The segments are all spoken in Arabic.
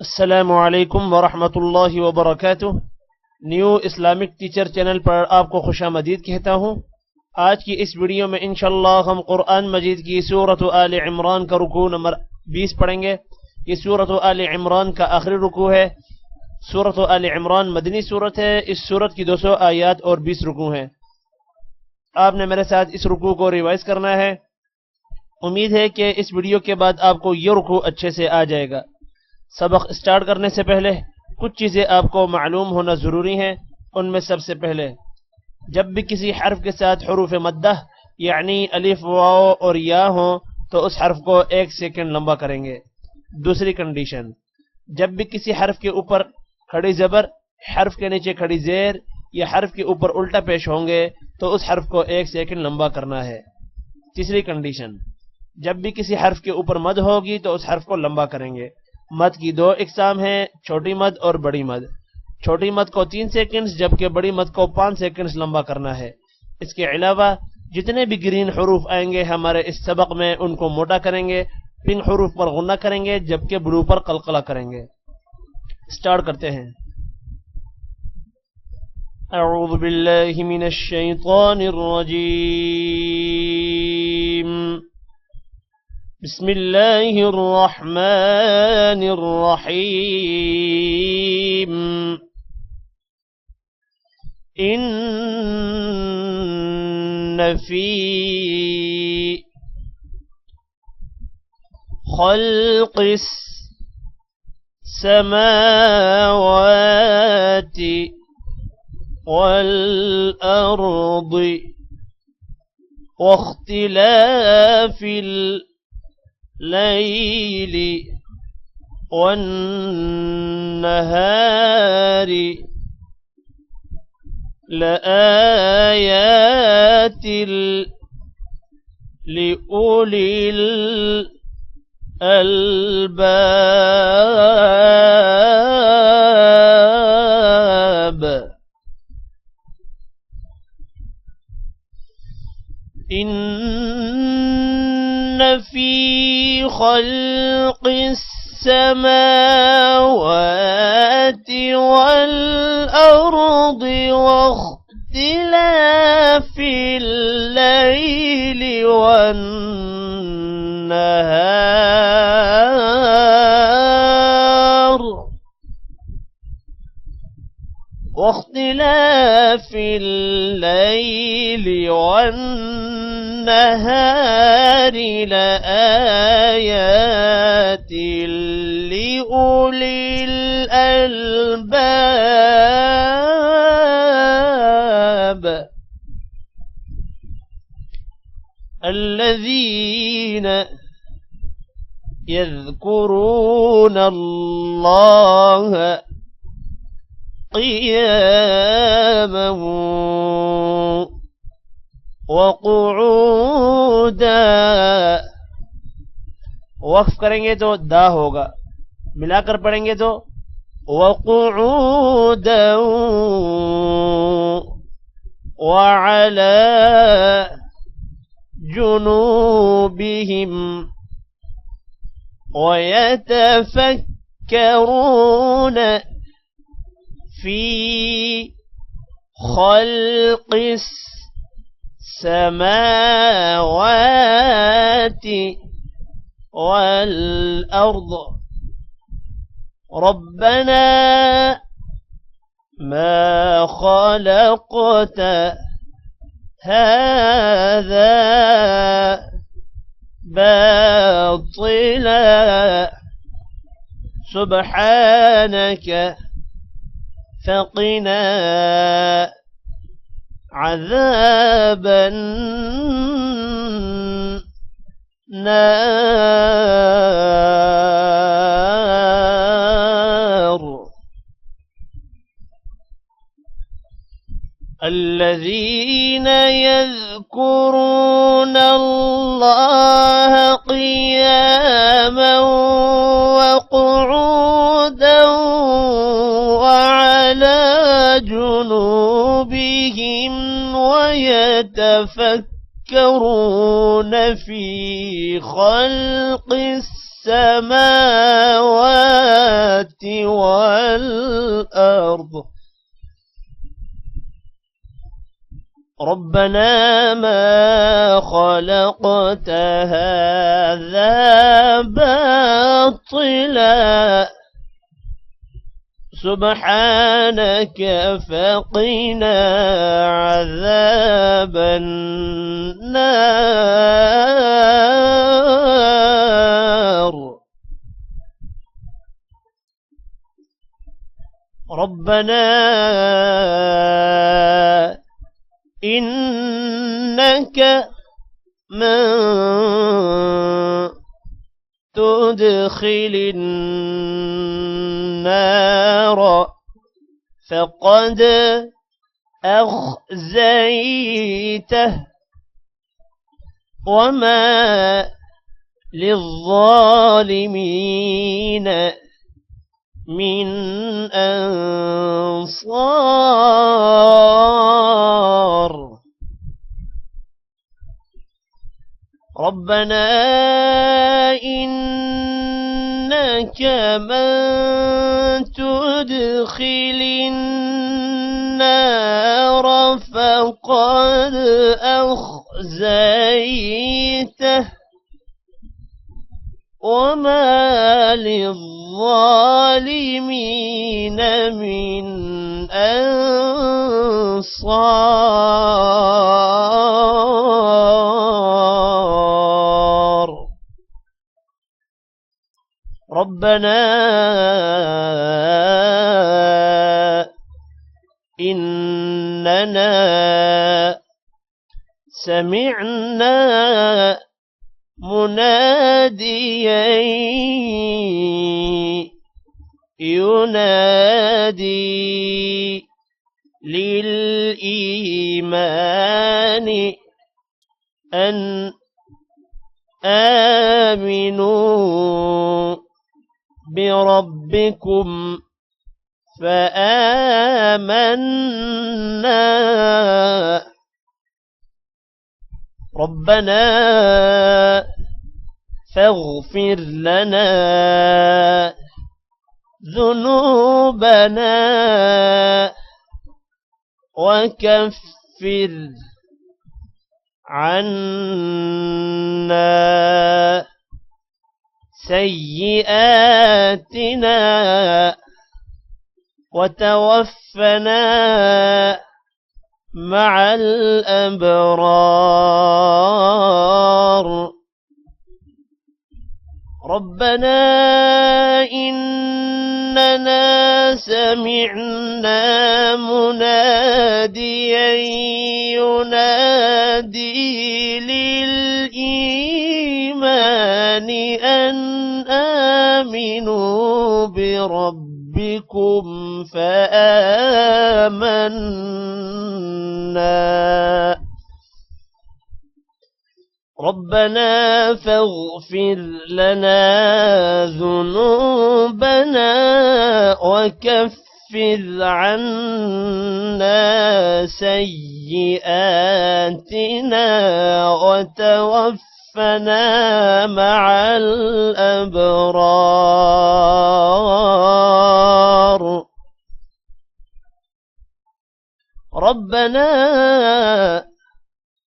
अस्सलामु अलैकुम वरहमतुल्लाहि वबरकातुह। न्यू इस्लामिक टीचर चैनल पर आपको खुशामदीद कहता हूँ। आज की इस वीडियो में इंशाअल्लाह हम कुरान मजीद की सूरत आल इमरान का रुकू नंबर 20 पढ़ेंगे। ये सूरत आल इमरान का आखिरी रुकू है। सूरत आल इमरान मदनी सूरत है। इस सूरत की 200 आयात और 20 रुकू हैं। आपने मेरे साथ इस रुकू को रिवाइज करना है। उम्मीद है कि इस वीडियो के बाद आपको ये रुकू अच्छे से आ जाएगा। सबक स्टार्ट करने से पहले कुछ चीज़ें आपको मालूम होना ज़रूरी हैं। उनमें सबसे पहले, जब भी किसी हर्फ के साथ हुरूफ मद्दा यानी अलिफ वाव और या हो तो उस हर्फ को 1 सेकंड लंबा करेंगे। दूसरी कंडीशन, जब भी किसी हर्फ के ऊपर खड़ी ज़बर, हर्फ के नीचे खड़ी ज़ेर या हर्फ के ऊपर उल्टा पेश होंगे तो उस हर्फ को 1 सेकंड लंबा करना है। तीसरी कंडीशन, जब भी किसी हर्फ के ऊपर मद होगी तो उस हर्फ को लंबा करेंगे। मद की 2 इकसाम हैं, छोटी मद और बड़ी मद। छोटी मद को 3 सेकंड्स जबकि बड़ी मद को 5 सेकंड्स लंबा करना है। इसके अलावा जितने भी ग्रीन हरूफ आएंगे हमारे इस सबक में उनको मोटा करेंगे। पिंक हरूफ पर गुन्ना करेंगे जबकि ब्लू पर कलकला करेंगे। स्टार्ट करते हैं। अऊज़ु बिल्लाहि मिनश शैतानिर रजीम। बिस्मिल्लाहिर रहमानिर रहीम। इन्न फी खल्क़िस समावाति वल अर्दि वख्तिलाफिल लैली वन्नहारी लआयातिल लिउलिल अलबाब। इन्न फी खल्क़िस समावाति वल अर्दि वख्तिलाफिल लैली वन्नहार वख्तिलाफिल लैली वन्नहार लआयातिल लिउलिल अलबाब। الذين يذكرون الله قياما वक़ुऊदा। वक्फ करेंगे तो दा होगा, मिलाकर पढ़ेंगे तो वक़ुऊदा वअला जुनूबिहिम वयतफक्करून फी खल्क़िस समावाति वल अर्द रब्बना मा खलक़त हाज़ा बातिला सुब्हानक फ़क़िना عذاب النار الذين يذكرون الله قياما وقعودا وعلى جنوبهم ويتفكرون في خلق السماوات والأرض ربنا ما خلقت هذا باطلا سبحانك فقنا عذاب النار ربنا إنك من تدخل النار فقد أخزيته وما للظالمين من أنصار ربنا إنك من تدخل النار فقد أخزيته وما للظالمين من أنصار ربنا إننا سمعنا مناديا ينادي للإيمان أن آمنوا بربكم فآمنا ربنا فاغفر لنا ذنوبنا وكفر عنا سيئاتنا وتوفنا مع الأبرار ربنا إننا سمعنا مناديا ينادي للإيمان أن آمنوا بربكم فآمنا ربنا فاغفر لنا ذنوبنا وكفر عنا سيئاتنا وتوفنا مع الأبرار ربنا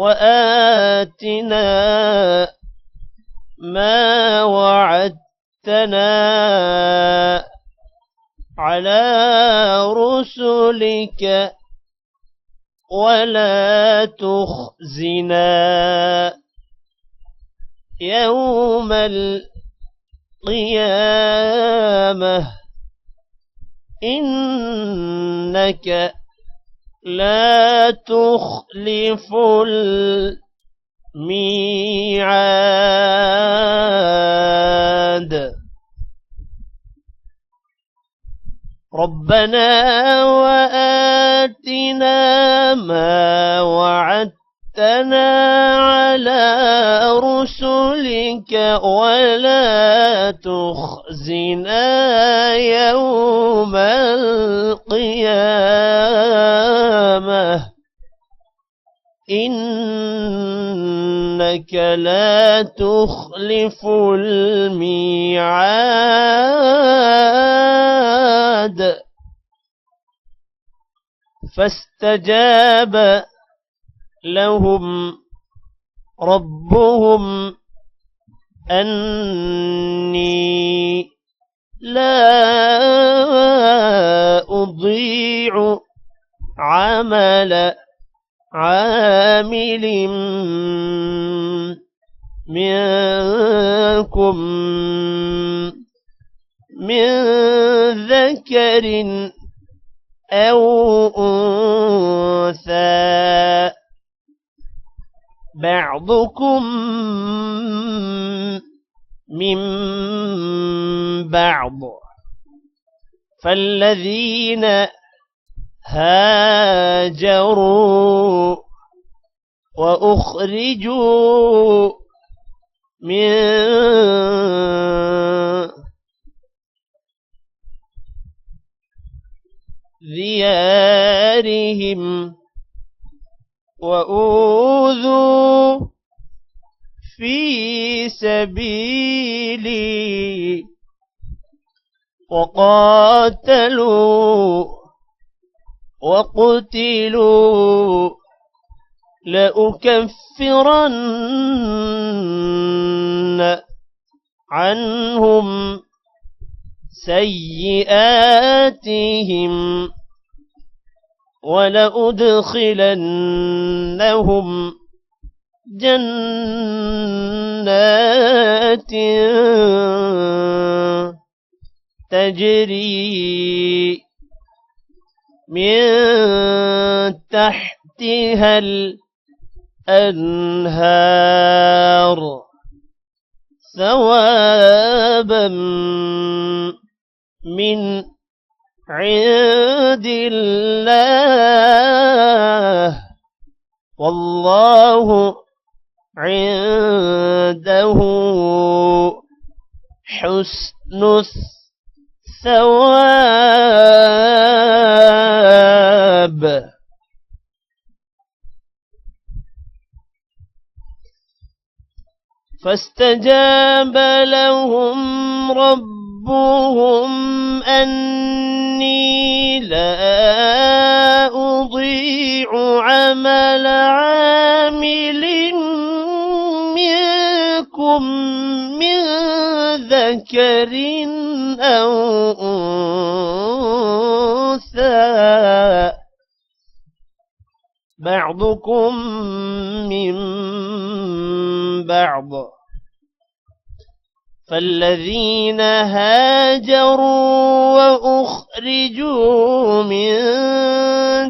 وآتنا ما وعدتنا على رسلك ولا تخزنا يوم القيامة إنك لا تخلف الميعاد ربنا وآتنا ما وعدتنا على رسلك ولا تخزنا يوم القيامة إنك إنك لا تخلف الميعاد فاستجاب لهم ربهم أني لا أضيع عمل عامل منكم من ذكر أو أنثى بعضكم من بعض فالذين هاجروا وأخرجوا من ديارهم وأوذوا في سبيلي وقاتلوا وقتلوا لأكفرن عنهم سيئاتهم ولأدخلنهم جنات تجري من تحتها الأنهار ثوابا من عند الله والله عنده حسن الثواب. فاستجاب لهم ربهم أني لا أضيع عمل عامل منكم من ذكر أو أنثى بعضكم من بعض فالذين هاجروا وأخرجوا من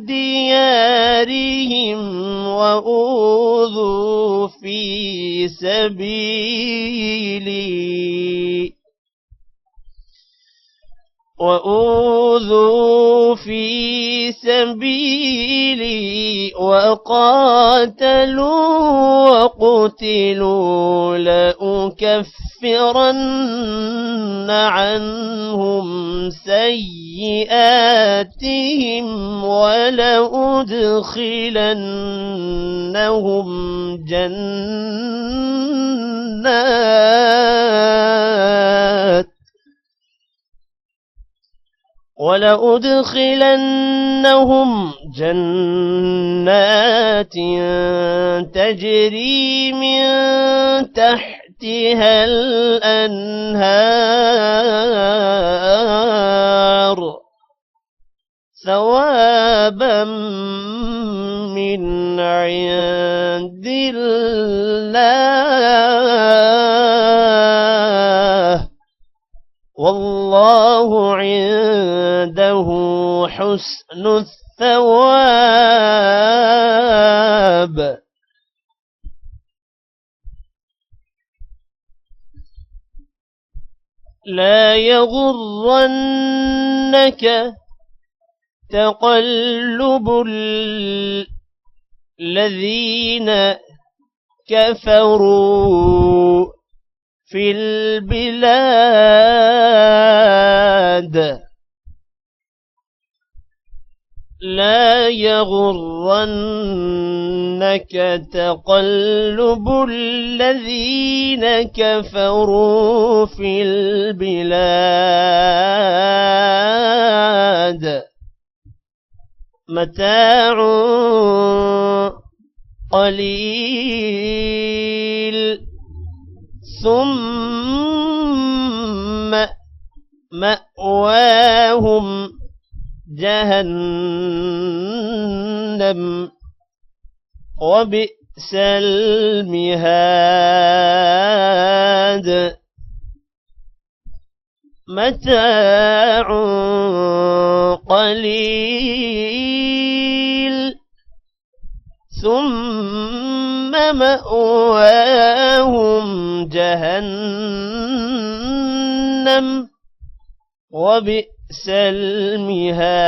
ديارهم وأوذوا في سبيلي وقاتلوا وقتلوا لأكفرن عنهم سيئاتهم ولأدخلنهم جنات تجري من تحتها الأنهار ثوابا من عند الله والله عنده حسن الثواب. لا يغرنك تقلب الذين كفروا في البلاد لا يغرنك تقلب الذين كفروا في البلاد متاع قليل ثم مأواهم جهنم وبئس المهاد متاع قليل ثم مأواهم جهنم وبئس المهاد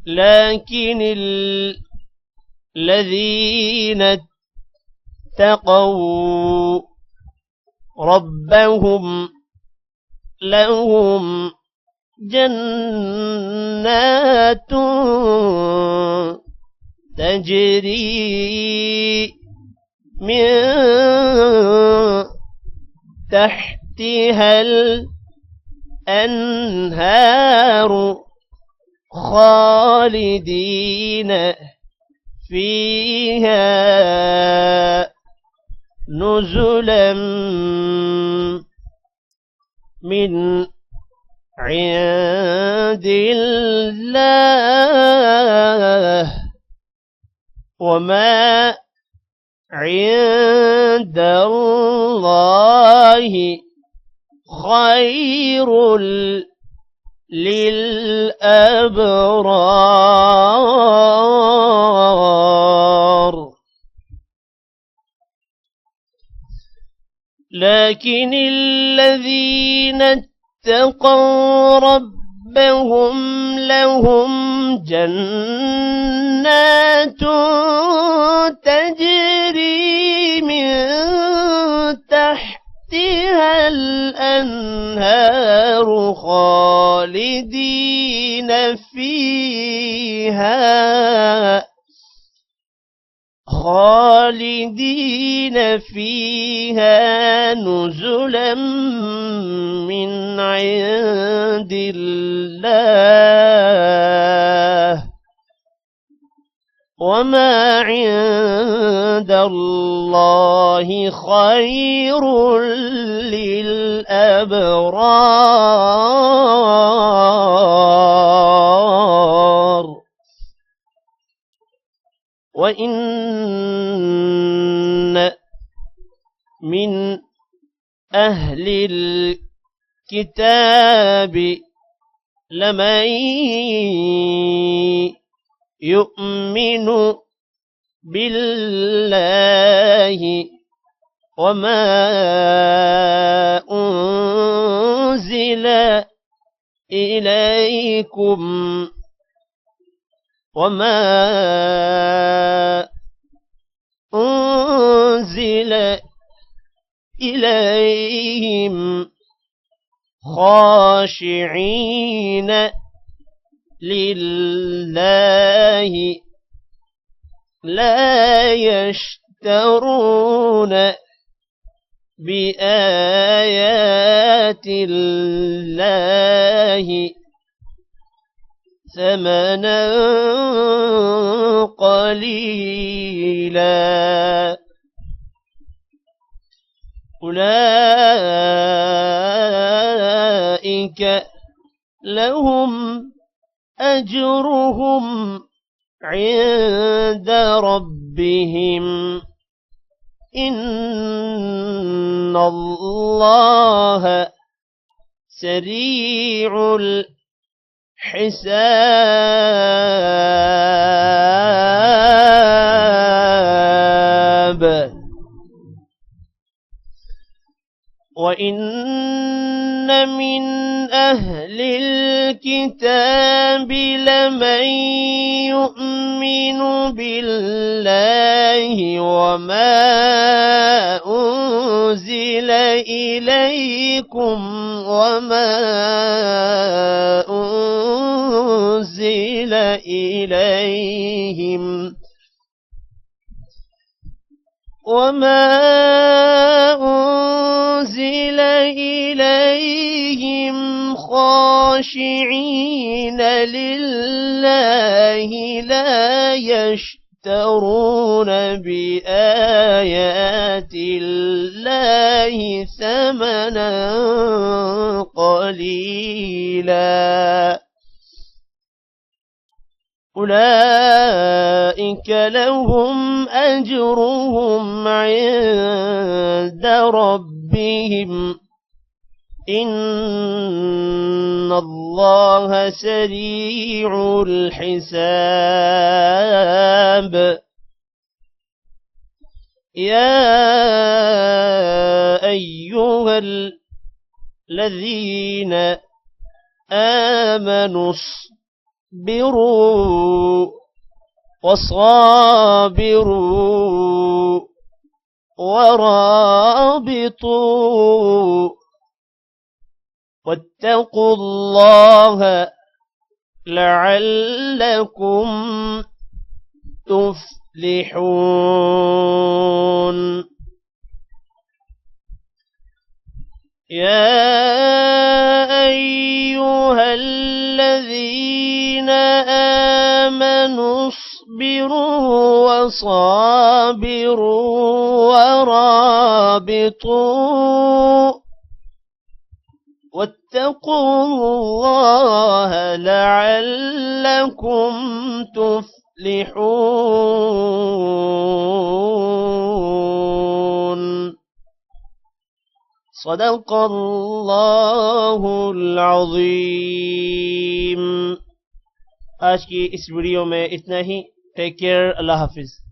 لكن الذين اتقوا ربهم لهم جنات تجري من تحتها الأنهار خالدين فيها نزلا من عند الله وما عند الله خير للأبرار لكن الذين اتقوا ربهم لهم جنات تجري من تحتها الأنهار خالدين فيها نزلا من عند الله وما عند الله خير للأبرار وإن من أهل الكتاب لمن يؤمن بالله وما أنزل إليكم وما أنزل إليهم خاشعين لله لا يشترون بآيات الله ثمنا قليلا أولئك لهم أجرهم عند ربهم إن الله سريع الحساب وإن من أهل الكتاب لمن يؤمن بالله وما أنزل إليكم وما أنزل إليهم خاشعين لله لا يشترون بآيات الله ثمنا قليلا أولئك لهم أجرهم عند ربهم إن الله سريع الحساب يا أيها الذين آمنوا اصبروا وصابروا ورابطوا واتقوا الله لعلكم تفلحون يا أيها الذين آمنوا اصبروا وصابروا ورابطوا واتقوا الله لعلكم تفلحون صدق الله العظيم। आज की इस वीडियो में इतना ही। टेक केयर, अल्लाह हाफिज।